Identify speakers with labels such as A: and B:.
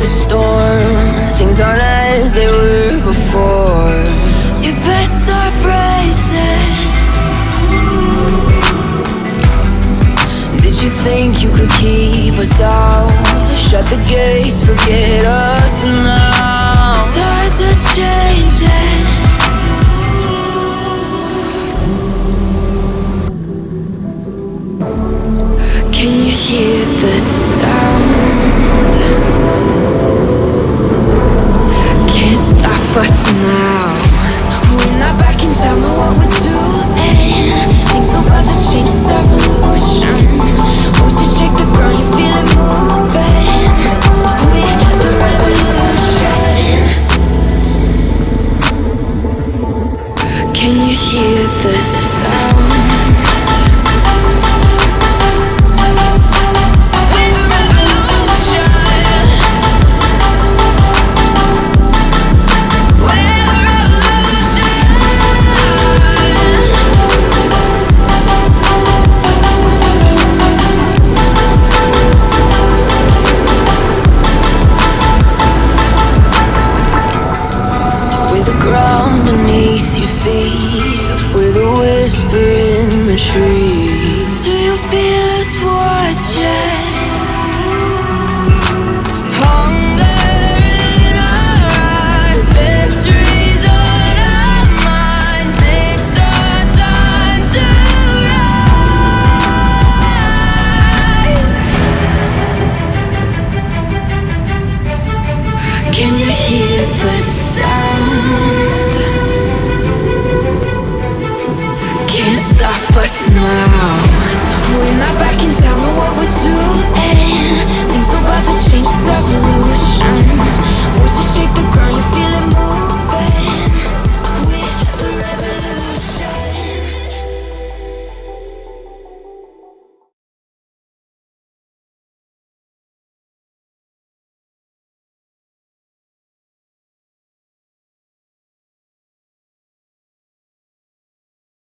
A: the storm. Things aren't as they were before. You best start bracing. Did you think you could keep us out? Shut the gates, forget us now. It's hard to change it. Can you hear the sound? Can't stop us now. We're not back in town, know what we're doing. Things are about to change, it's evolution. Voices shake the ground, you feel it moving. We're the revolution. Can you hear the sound? Ground beneath your feet, with a whisper in the trees. Do you feel us watching? Hunger in our eyes, victories on our minds. It's our time to rise. Can you hear the sound? Can't stop us now.